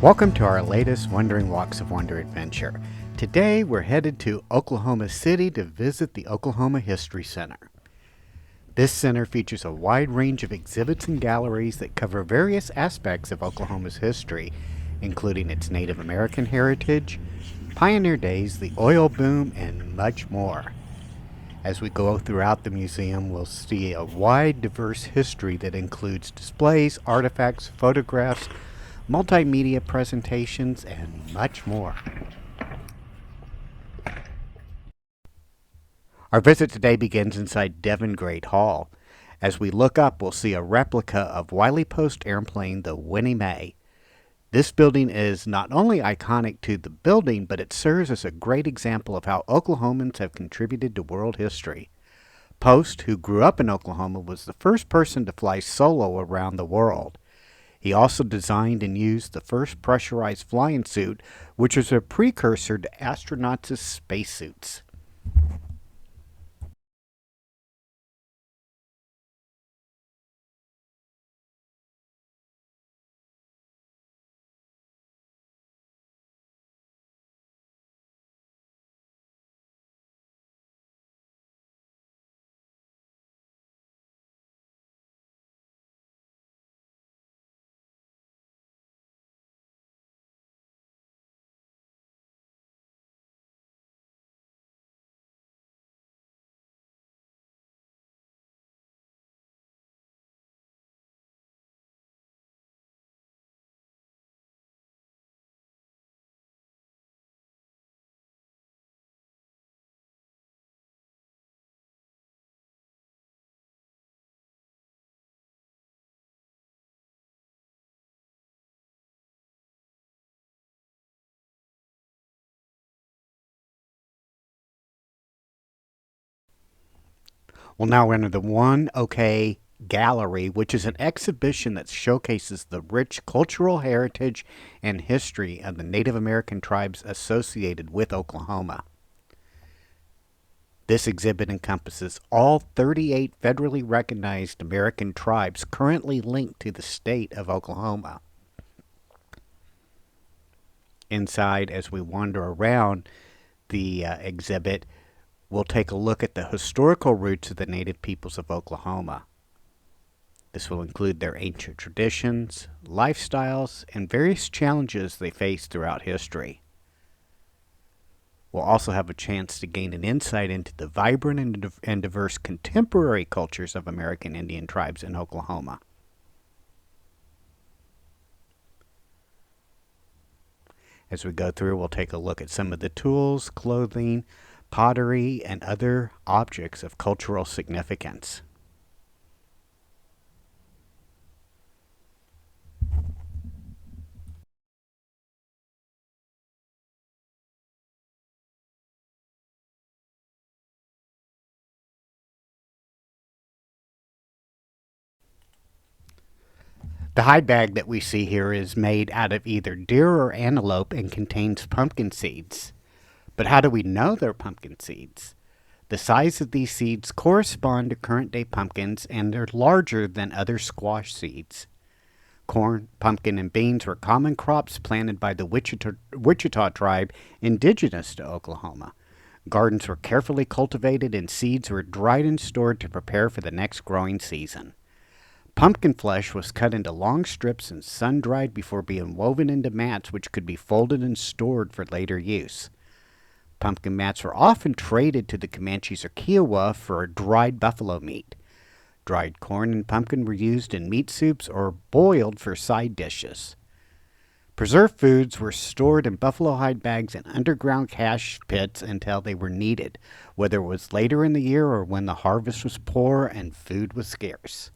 Welcome to our latest Wandering Walks of Wonder adventure. Today we're headed to Oklahoma City to visit the Oklahoma History Center. This center features a wide range of exhibits and galleries that cover various aspects of Oklahoma's history, including its Native American heritage, pioneer days, the oil boom, and much more. As we go throughout the museum, we'll see a wide, diverse history that includes displays, artifacts, photographs, multimedia presentations, and much more. Our visit today begins inside Devon Great Hall. As we look up, we'll see a replica of Wiley Post airplane, the Winnie Mae. This building is not only iconic to the building, but it serves as a great example of how Oklahomans have contributed to world history. Post, who grew up in Oklahoma, was the first person to fly solo around the world. He also designed and used the first pressurized flying suit, which was a precursor to astronauts' spacesuits. We'll now enter the One OK Gallery, which is an exhibition that showcases the rich cultural heritage and history of the Native American tribes associated with Oklahoma. This exhibit encompasses all 38 federally recognized American tribes currently linked to the state of Oklahoma. Inside, as we wander around the exhibit, we'll take a look at the historical roots of the native peoples of Oklahoma. This will include their ancient traditions, lifestyles, and various challenges they faced throughout history. We'll also have a chance to gain an insight into the vibrant and diverse contemporary cultures of American Indian tribes in Oklahoma. As we go through, we'll take a look at some of the tools, clothing, pottery, and other objects of cultural significance. The hide bag that we see here is made out of either deer or antelope and contains pumpkin seeds. But how do we know they're pumpkin seeds? The size of these seeds correspond to current day pumpkins and they're larger than other squash seeds. Corn, pumpkin, and beans were common crops planted by the Wichita tribe indigenous to Oklahoma. Gardens were carefully cultivated and seeds were dried and stored to prepare for the next growing season. Pumpkin flesh was cut into long strips and sun-dried before being woven into mats which could be folded and stored for later use. Pumpkin mats were often traded to the Comanches or Kiowa for dried buffalo meat. Dried corn and pumpkin were used in meat soups or boiled for side dishes. Preserved foods were stored in buffalo hide bags and underground cache pits until they were needed, whether it was later in the year or when the harvest was poor and food was scarce.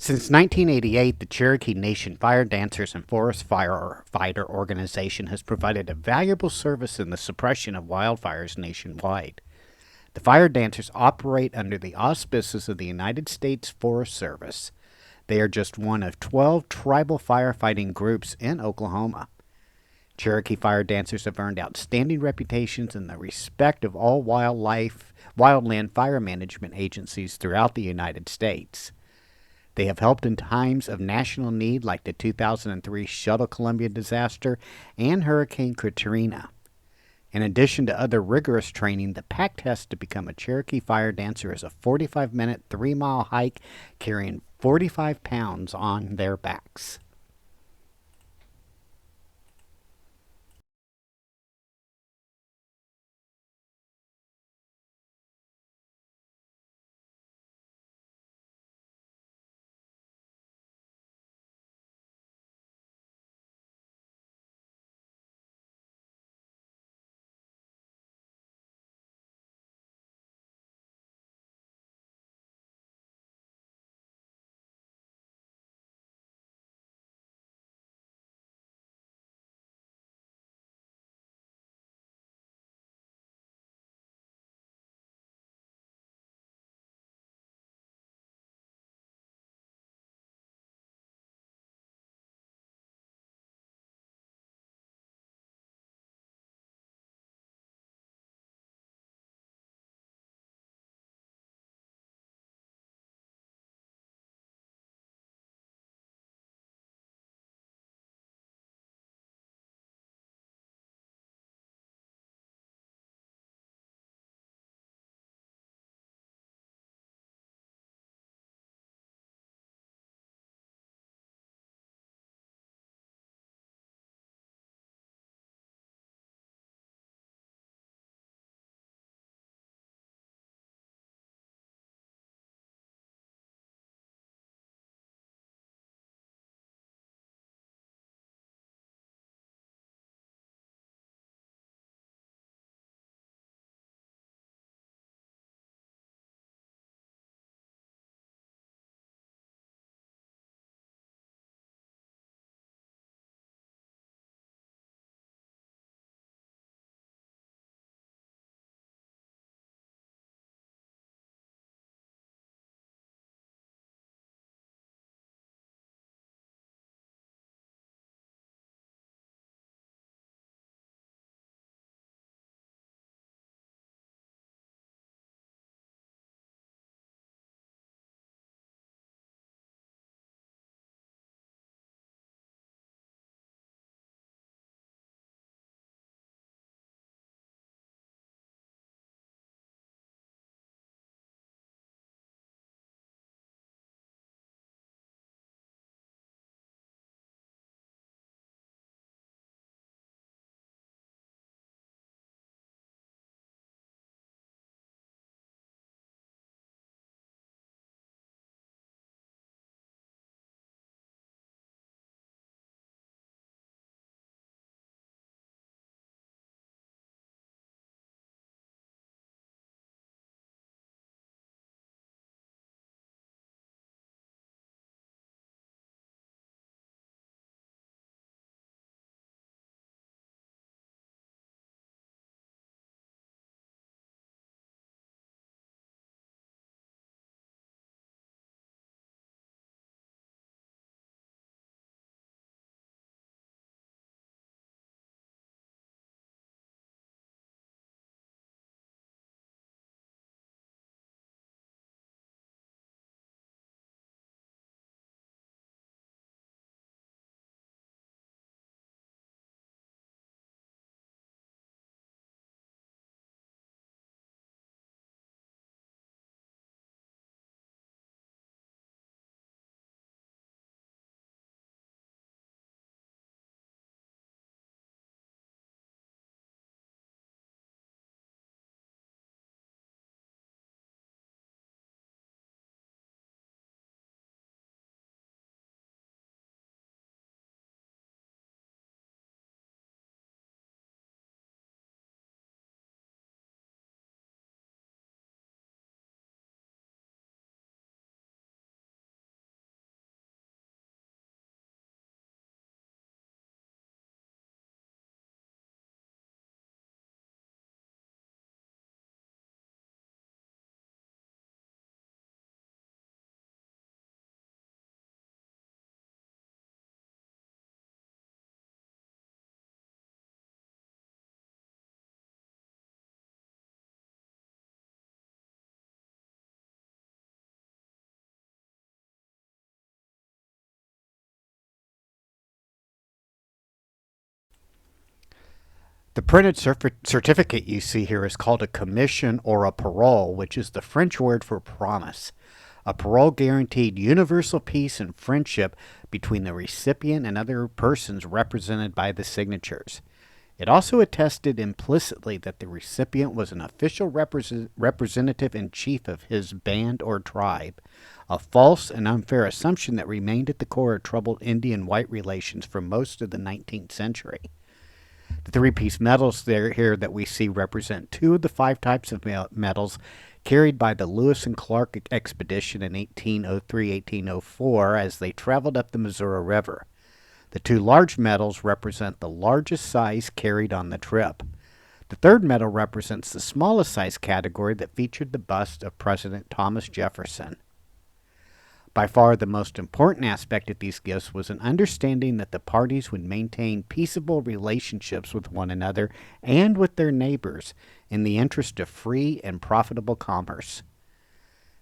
Since 1988, the Cherokee Nation Fire Dancers and Forest Firefighter Organization has provided a valuable service in the suppression of wildfires nationwide. The fire dancers operate under the auspices of the United States Forest Service. They are just one of 12 tribal firefighting groups in Oklahoma. Cherokee fire dancers have earned outstanding reputations in the respect of all wildland fire management agencies throughout the United States. They have helped in times of national need like the 2003 Shuttle Columbia disaster and Hurricane Katrina. In addition to other rigorous training, the pack test to become a Cherokee fire dancer is a 45-minute, 3-mile hike carrying 45 pounds on their backs. The printed certificate you see here is called a commission or a parole, which is the French word for promise. A parole guaranteed universal peace and friendship between the recipient and other persons represented by the signatures. It also attested implicitly that the recipient was an official representative and chief of his band or tribe, a false and unfair assumption that remained at the core of troubled Indian-white relations for most of the 19th century. The three-piece medals here that we see represent two of the five types of medals carried by the Lewis and Clark expedition in 1803-1804 as they traveled up the Missouri River. The two large medals represent the largest size carried on the trip. The third medal represents the smallest size category that featured the bust of President Thomas Jefferson. By far the most important aspect of these gifts was an understanding that the parties would maintain peaceable relationships with one another and with their neighbors in the interest of free and profitable commerce.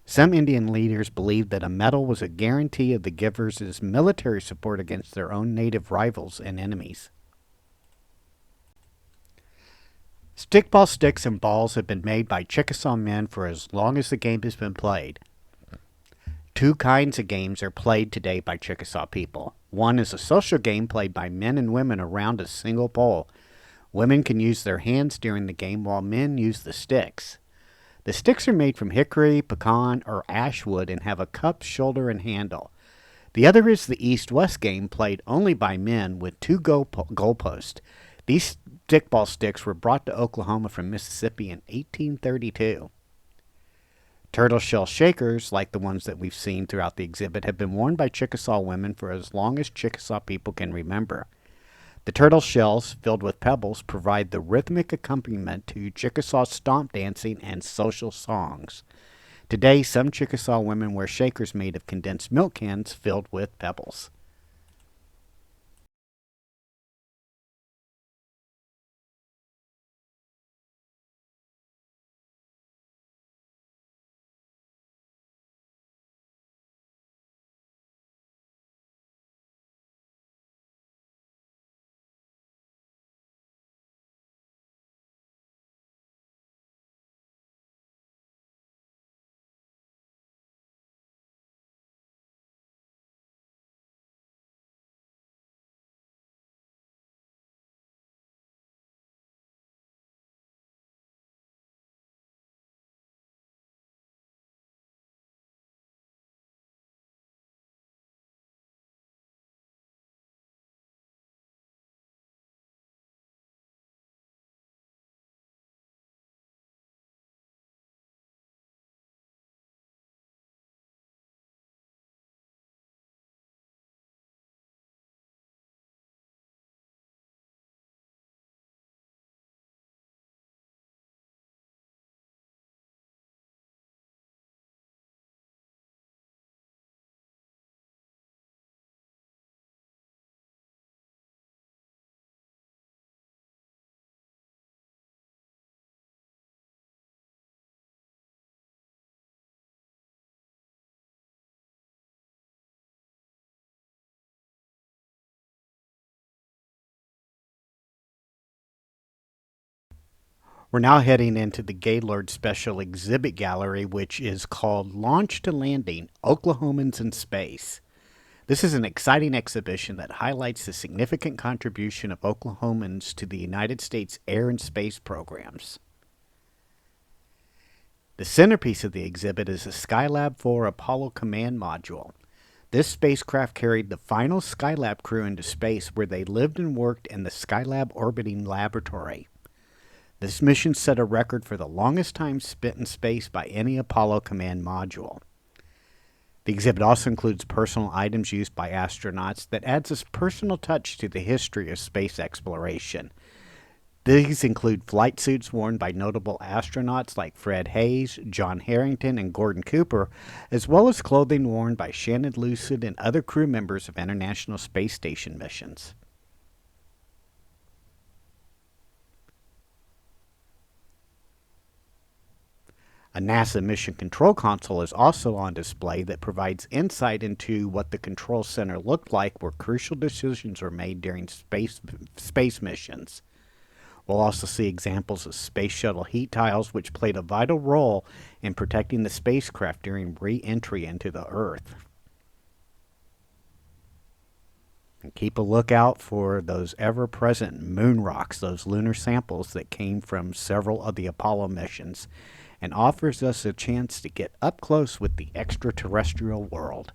Some Indian leaders believed that a medal was a guarantee of the givers' military support against their own native rivals and enemies. Stickball sticks and balls have been made by Chickasaw men for as long as the game has been played. Two kinds of games are played today by Chickasaw people. One is a social game played by men and women around a single pole. Women can use their hands during the game while men use the sticks. The sticks are made from hickory, pecan, or ash wood and have a cup, shoulder, and handle. The other is the east-west game played only by men with two goalposts. These stickball sticks were brought to Oklahoma from Mississippi in 1832. Turtle shell shakers, like the ones that we've seen throughout the exhibit, have been worn by Chickasaw women for as long as Chickasaw people can remember. The turtle shells, filled with pebbles, provide the rhythmic accompaniment to Chickasaw stomp dancing and social songs. Today, some Chickasaw women wear shakers made of condensed milk cans filled with pebbles. We're now heading into the Gaylord Special Exhibit Gallery, which is called Launch to Landing, Oklahomans in Space. This is an exciting exhibition that highlights the significant contribution of Oklahomans to the United States air and space programs. The centerpiece of the exhibit is the Skylab 4 Apollo Command Module. This spacecraft carried the final Skylab crew into space where they lived and worked in the Skylab Orbiting Laboratory. This mission set a record for the longest time spent in space by any Apollo Command Module. The exhibit also includes personal items used by astronauts that adds a personal touch to the history of space exploration. These include flight suits worn by notable astronauts like Fred Hayes, John Harrington, and Gordon Cooper, as well as clothing worn by Shannon Lucid and other crew members of International Space Station missions. A NASA Mission Control Console is also on display that provides insight into what the control center looked like where crucial decisions were made during space missions. We'll also see examples of space shuttle heat tiles, which played a vital role in protecting the spacecraft during re-entry into the Earth. And keep a lookout for those ever-present moon rocks, those lunar samples that came from several of the Apollo missions, and offers us a chance to get up close with the extraterrestrial world.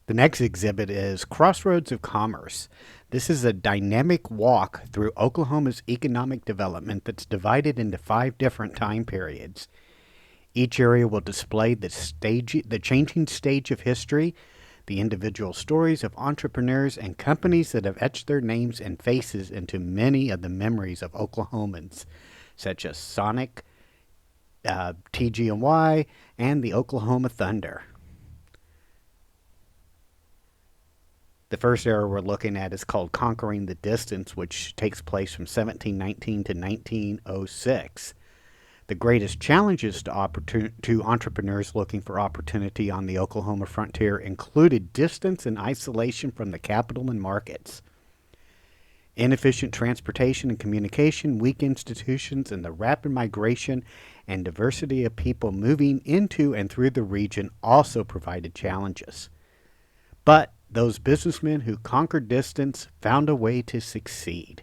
The next exhibit is Crossroads of Commerce. This is a dynamic walk through Oklahoma's economic development that's divided into 5 different time periods. Each area will display the changing stage of history, the individual stories of entrepreneurs and companies that have etched their names and faces into many of the memories of Oklahomans, such as Sonic, TG&Y, and the Oklahoma Thunder. The first era we're looking at is called Conquering the Distance, which takes place from 1719 to 1906. The greatest challenges to entrepreneurs looking for opportunity on the Oklahoma frontier included distance and isolation from the capital and markets, inefficient transportation and communication, weak institutions, and the rapid migration and diversity of people moving into and through the region also provided challenges. But those businessmen who conquered distance found a way to succeed.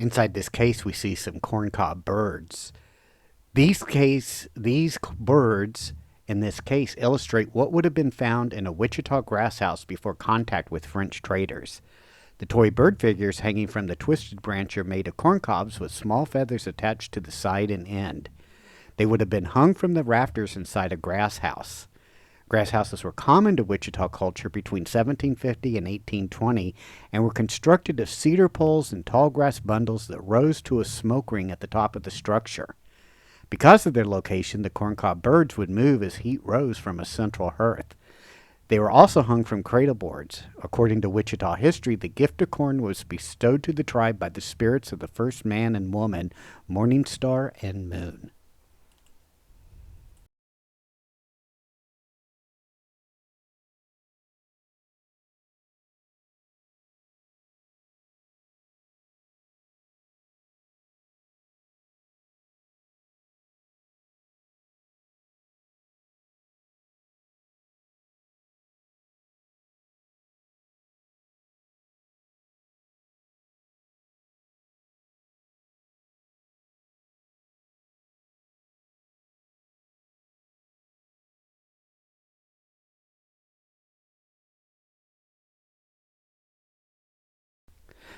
Inside this case, we see some corncob birds. These birds in this case illustrate what would have been found in a Wichita grass house before contact with French traders. The toy bird figures hanging from the twisted branch are made of corncobs with small feathers attached to the side and end. They would have been hung from the rafters inside a grass house. Grass houses were common to Wichita culture between 1750 and 1820 and were constructed of cedar poles and tall grass bundles that rose to a smoke ring at the top of the structure. Because of their location, the corncob birds would move as heat rose from a central hearth. They were also hung from cradle boards. According to Wichita history, the gift of corn was bestowed to the tribe by the spirits of the first man and woman, Morning Star and Moon.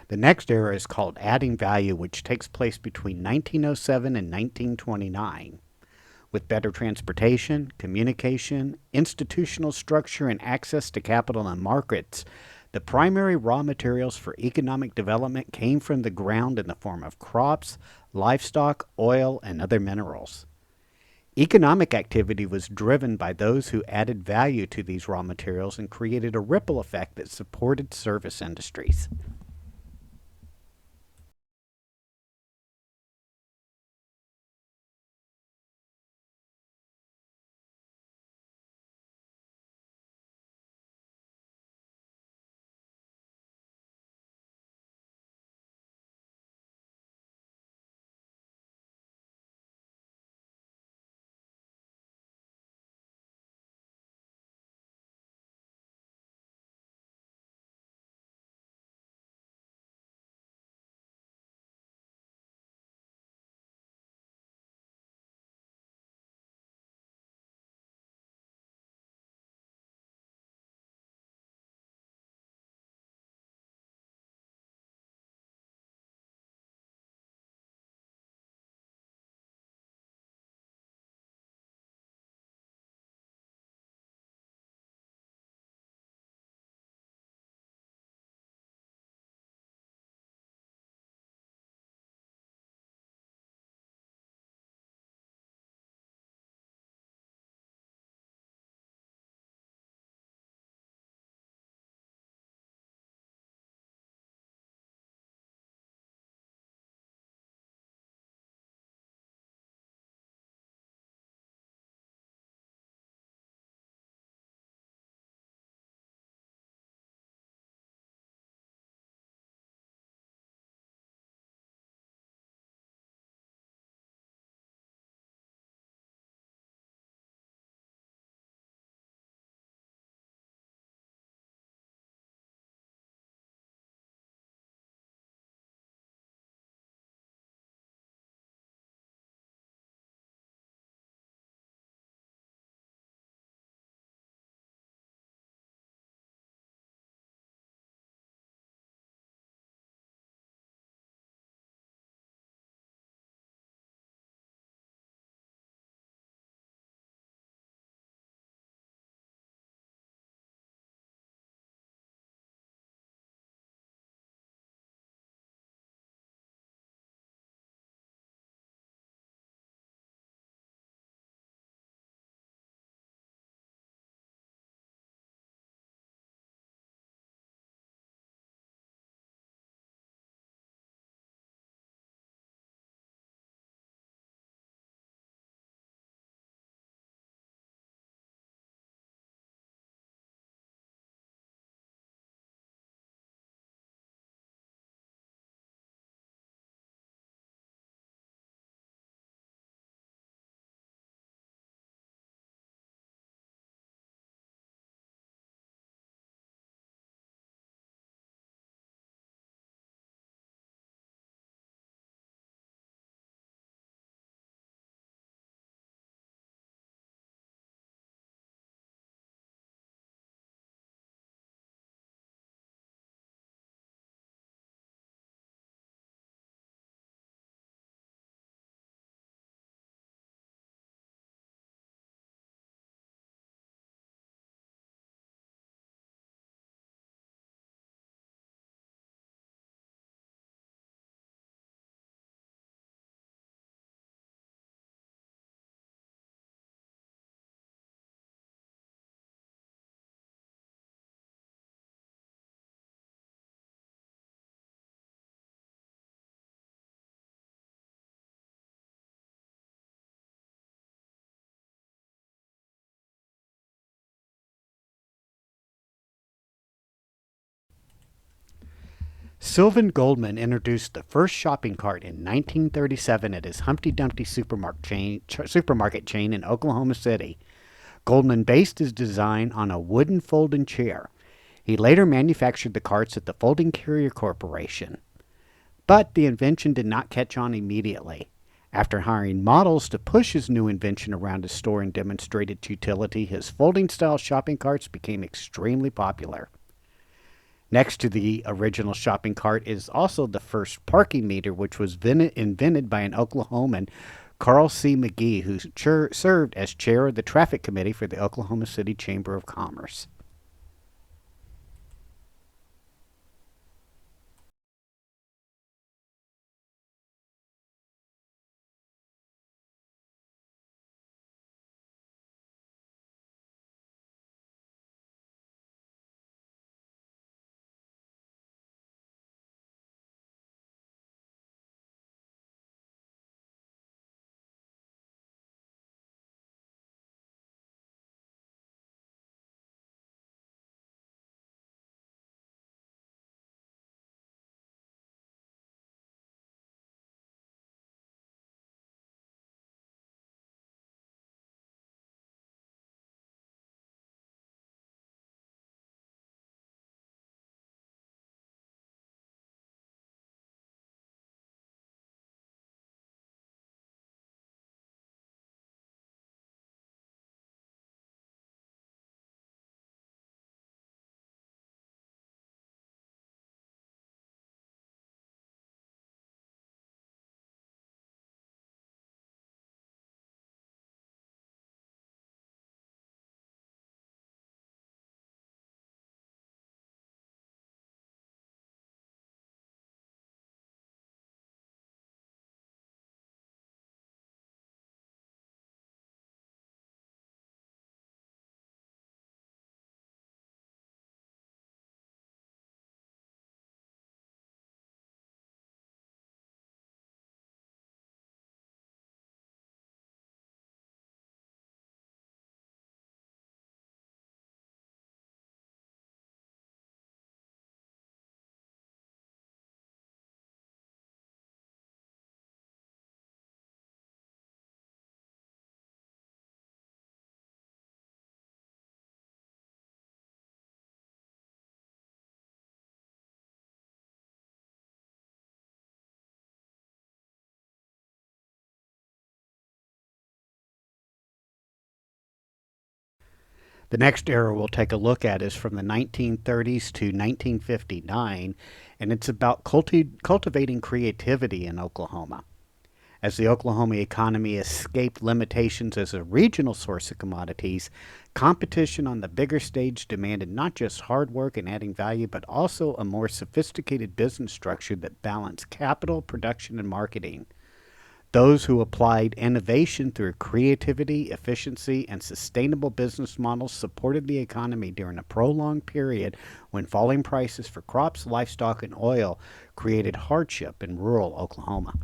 The next era is called adding value, which takes place between 1907 and 1929. With better transportation, communication, institutional structure, and access to capital and markets, the primary raw materials for economic development came from the ground in the form of crops, livestock, oil, and other minerals. Economic activity was driven by those who added value to these raw materials and created a ripple effect that supported service industries. Sylvan Goldman introduced the first shopping cart in 1937 at his Humpty Dumpty supermarket chain in Oklahoma City. Goldman based his design on a wooden folding chair. He later manufactured the carts at the Folding Carrier Corporation. But the invention did not catch on immediately. After hiring models to push his new invention around his store and demonstrate its utility, his folding style shopping carts became extremely popular. Next to the original shopping cart is also the first parking meter, which was invented by an Oklahoman, Carl C. McGee, who served as chair of the traffic committee for the Oklahoma City Chamber of Commerce. The next era we'll take a look at is from the 1930s to 1959, and it's about cultivating creativity in Oklahoma. As the Oklahoma economy escaped limitations as a regional source of commodities, competition on the bigger stage demanded not just hard work and adding value, but also a more sophisticated business structure that balanced capital, production, and marketing. Those who applied innovation through creativity, efficiency, and sustainable business models supported the economy during a prolonged period when falling prices for crops, livestock, and oil created hardship in rural Oklahoma.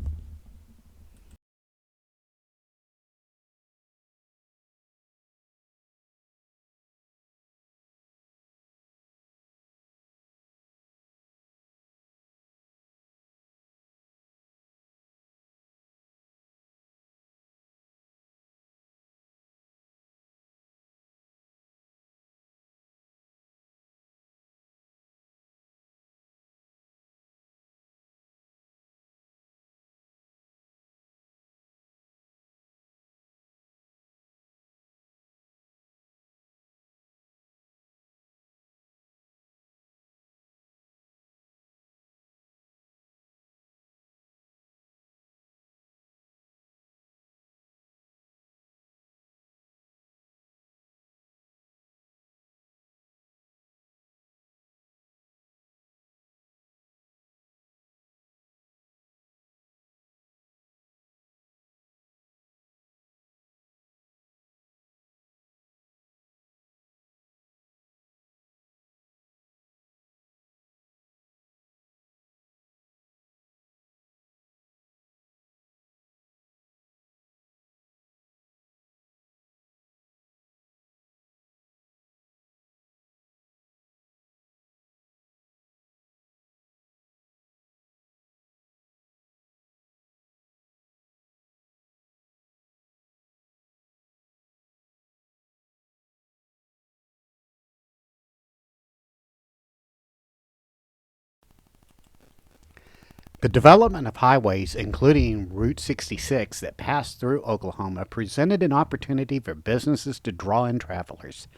The development of highways, including Route 66 that passed through Oklahoma, presented an opportunity for businesses to draw in travelers.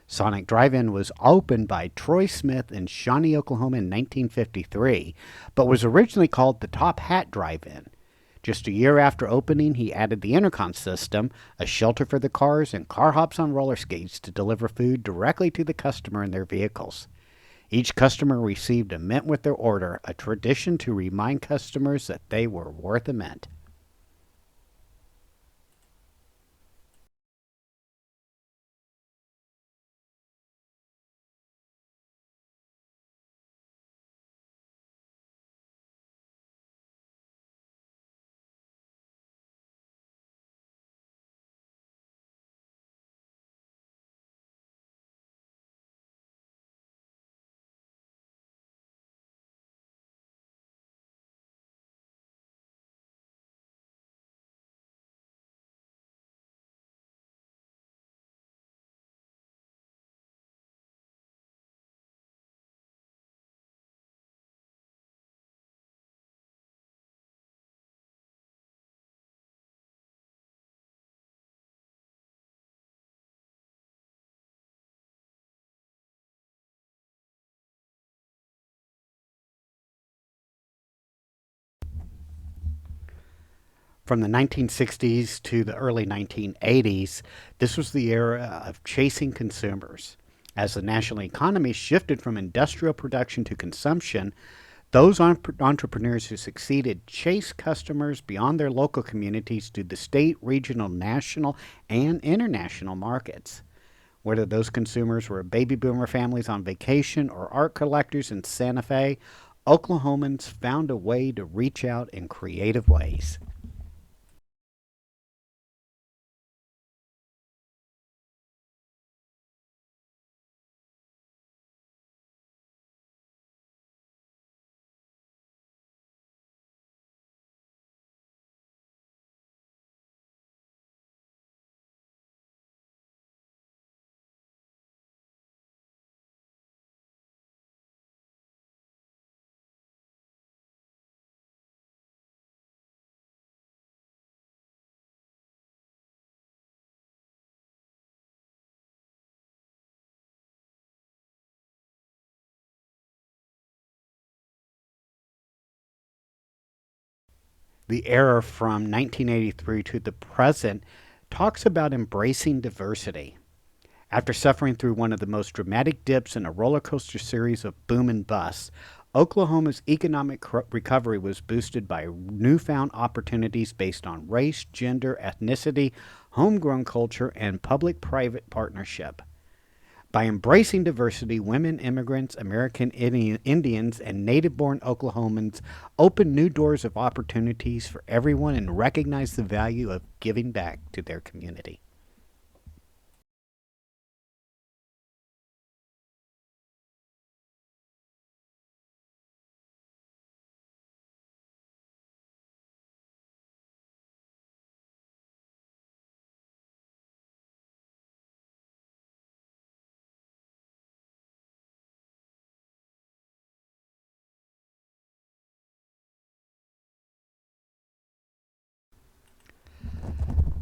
Sonic Drive-In was opened by Troy Smith in Shawnee, Oklahoma in 1953, but was originally called the Top Hat Drive-In. Just a year after opening, he added the intercom system, a shelter for the cars, and car hops on roller skates to deliver food directly to the customer in their vehicles. Each customer received a mint with their order, a tradition to remind customers that they were worth a mint. From the 1960s to the early 1980s, this was the era of chasing consumers. As the national economy shifted from industrial production to consumption, those entrepreneurs who succeeded chased customers beyond their local communities to the state, regional, national, and international markets. Whether those consumers were baby boomer families on vacation or art collectors in Santa Fe, Oklahomans found a way to reach out in creative ways. The era from 1983 to the present talks about embracing diversity. After suffering through one of the most dramatic dips in a roller coaster series of boom and bust, Oklahoma's economic recovery was boosted by newfound opportunities based on race, gender, ethnicity, homegrown culture, and public private partnership. By embracing diversity, women, immigrants, American Indians, and native born Oklahomans opened new doors of opportunities for everyone and recognized the value of giving back to their community.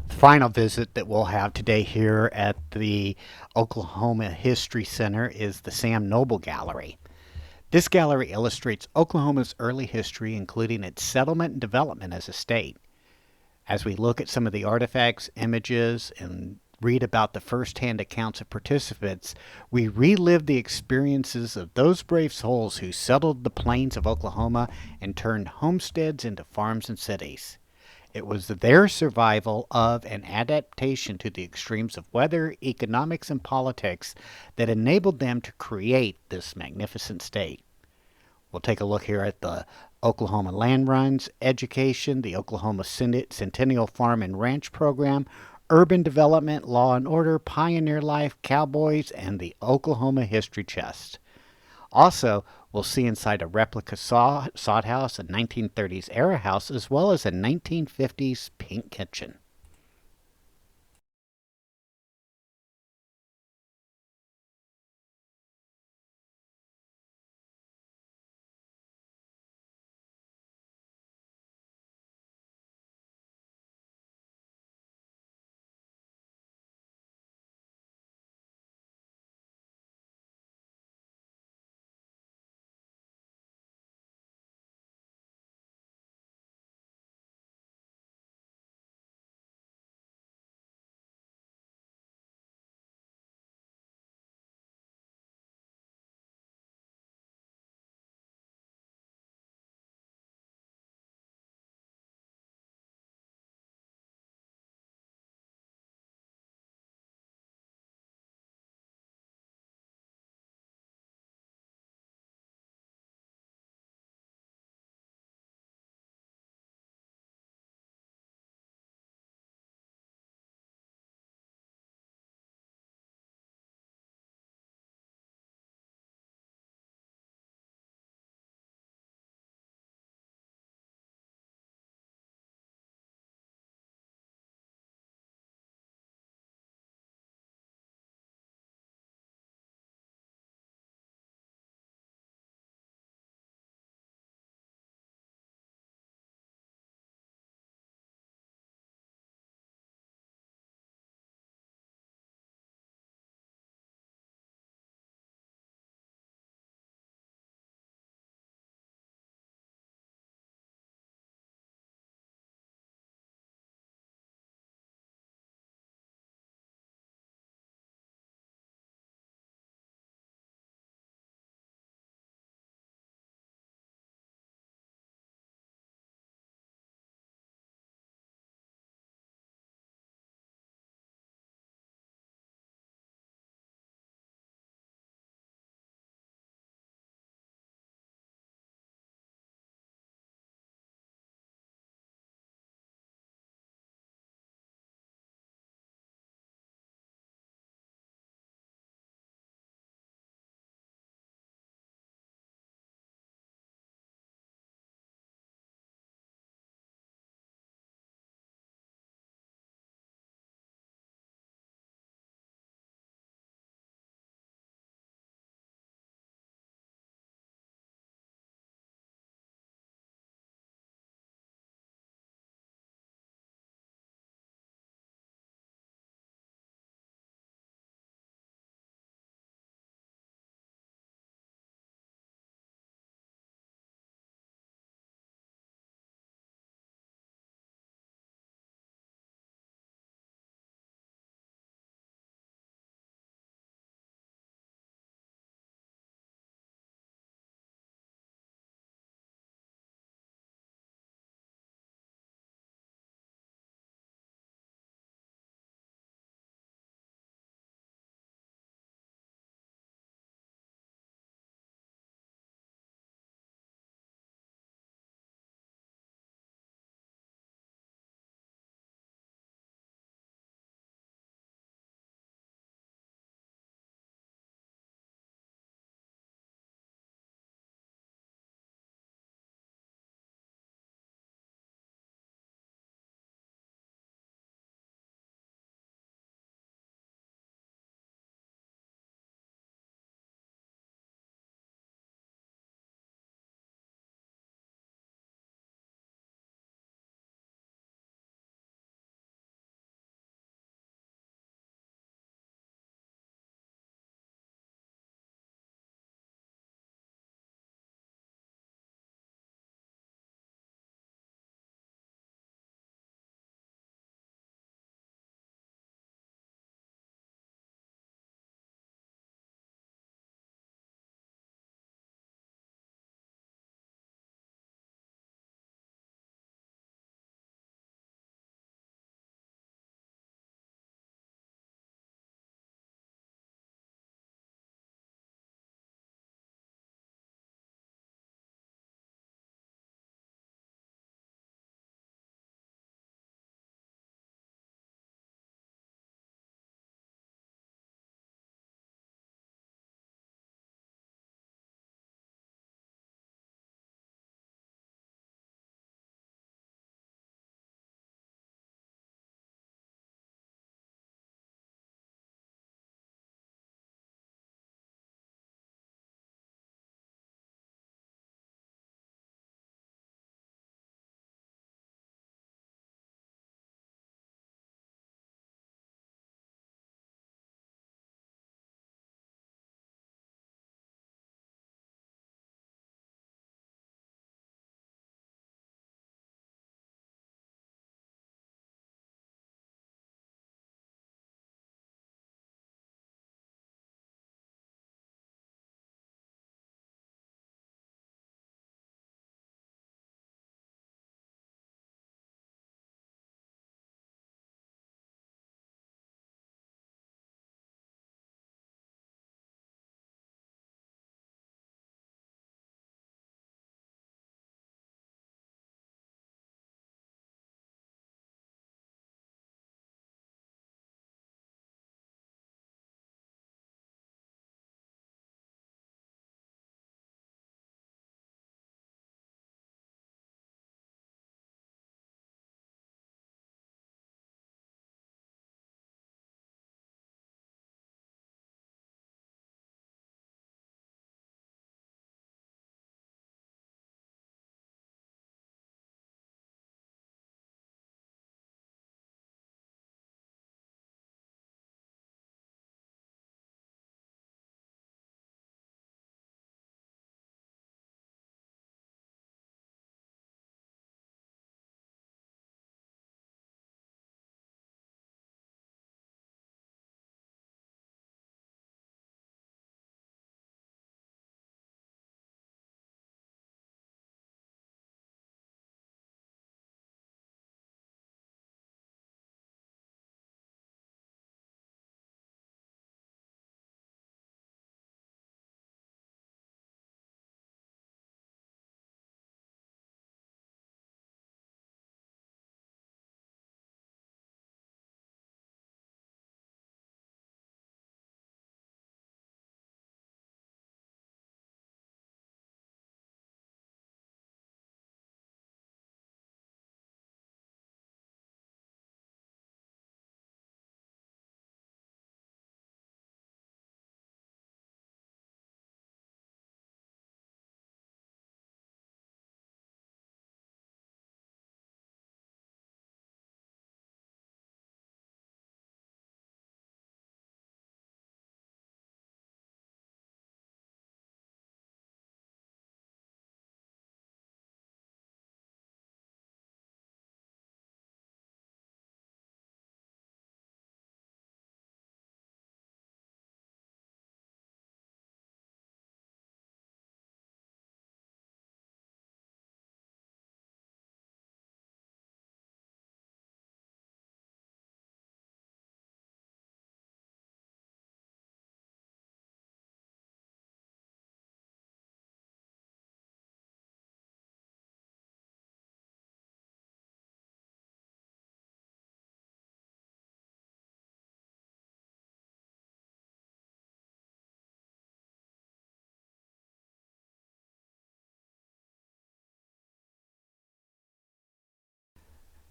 Final visit that we'll have today here at the Oklahoma History Center is the Sam Noble Gallery. This gallery illustrates Oklahoma's early history, including its settlement and development as a state. As we look at some of the artifacts, images, and read about the first-hand accounts of participants, we relive the experiences of those brave souls who settled the plains of Oklahoma and turned homesteads into farms and cities. It was their survival of and adaptation to the extremes of weather, economics, and politics that enabled them to create this magnificent state. We'll take a look here at the Oklahoma Land Runs, Education, the Oklahoma Centennial Farm and Ranch Program, Urban Development, Law and Order, Pioneer Life, Cowboys, and the Oklahoma History Chest. Also, we'll see inside a replica sod house, a 1930s era house, as well as a 1950s pink kitchen.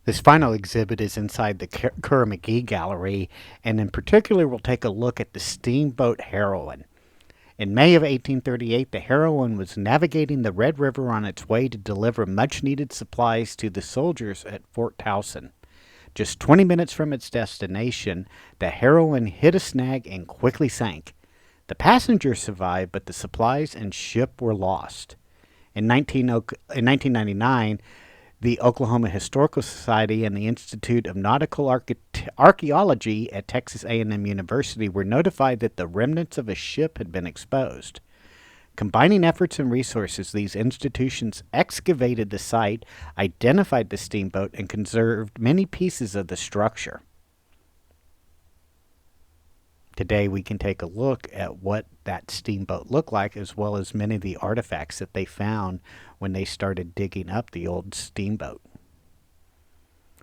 This final exhibit is inside the Kerr McGee Gallery, and in particular, we'll take a look at the Steamboat heroin. In May of 1838, the heroin was navigating the Red River on its way to deliver much needed supplies to the soldiers at Fort Towson. Just 20 minutes from its destination, the heroin hit a snag and quickly sank. The passengers survived, but the supplies and ship were lost. In 1999, the Oklahoma Historical Society and the Institute of Nautical Archaeology at Texas A&M University were notified that the remnants of a ship had been exposed. Combining efforts and resources, these institutions excavated the site, identified the steamboat, and conserved many pieces of the structure. Today we can take a look at what that steamboat looked like, as well as many of the artifacts that they found when they started digging up the old steamboat.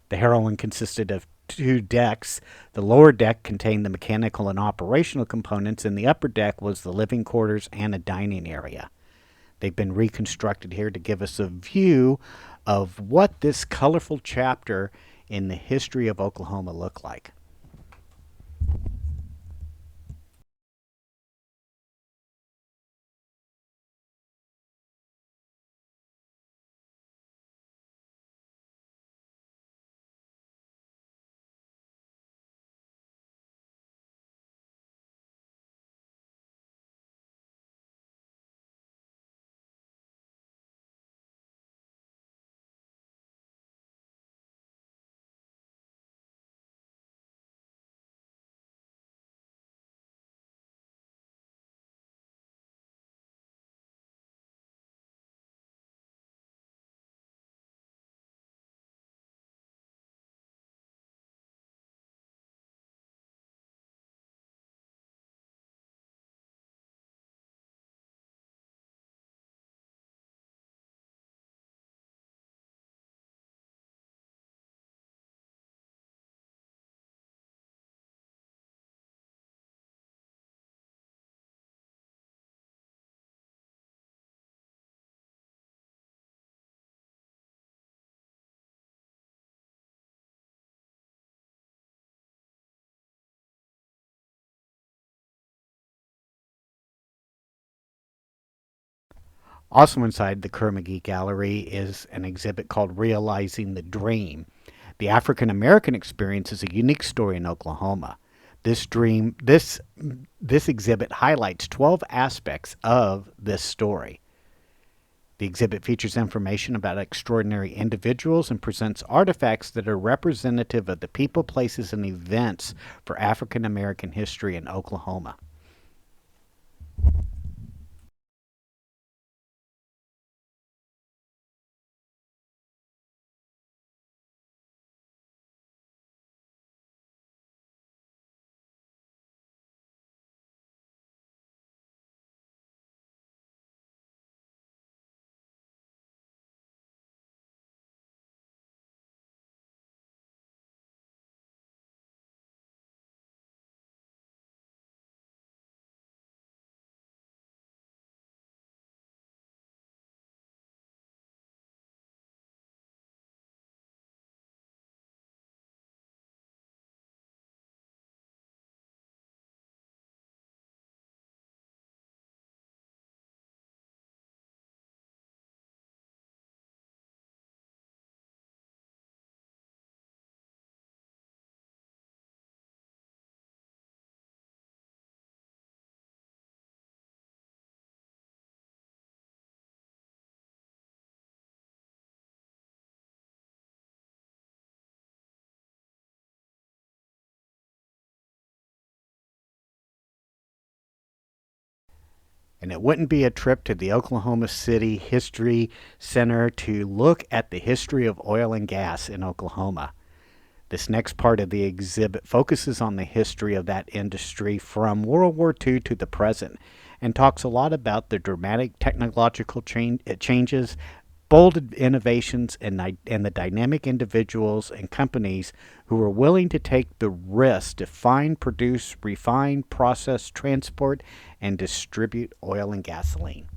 The heroin consisted of two decks. The lower deck contained the mechanical and operational components, and the upper deck was the living quarters and a dining area. They've been reconstructed here to give us a view of what this colorful chapter in the history of Oklahoma looked like. Also inside the Kerr McGee Gallery is an exhibit called Realizing the Dream. The African American experience is a unique story in Oklahoma. This exhibit highlights 12 aspects of this story. The exhibit features information about extraordinary individuals and presents artifacts that are representative of the people, places, and events for African American history in Oklahoma. And it wouldn't be a trip to the Oklahoma City History Center to look at the history of oil and gas in Oklahoma. This next part of the exhibit focuses on the history of that industry from World War II to the present and talks a lot about the dramatic technological changes, bold innovations, and the dynamic individuals and companies who are willing to take the risk to find, produce, refine, process, transport, and distribute oil and gasoline.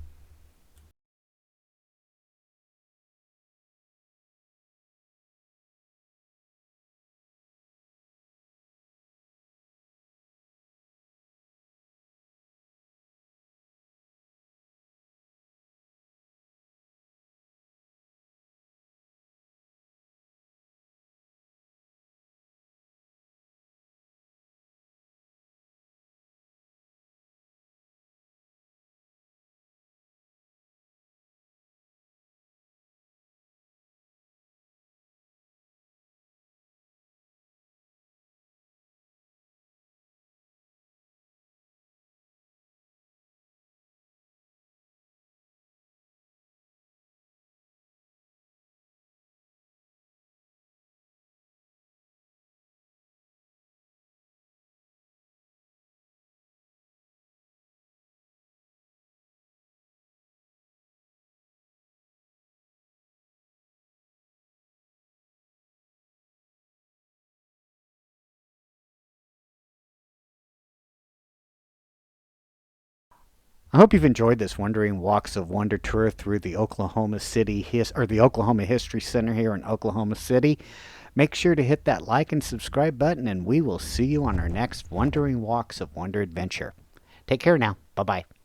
I hope you've enjoyed this Wandering Walks of Wonder tour through the the Oklahoma History Center here in Oklahoma City. Make sure to hit that like and subscribe button, and we will see you on our next Wandering Walks of Wonder adventure. Take care now. Bye bye.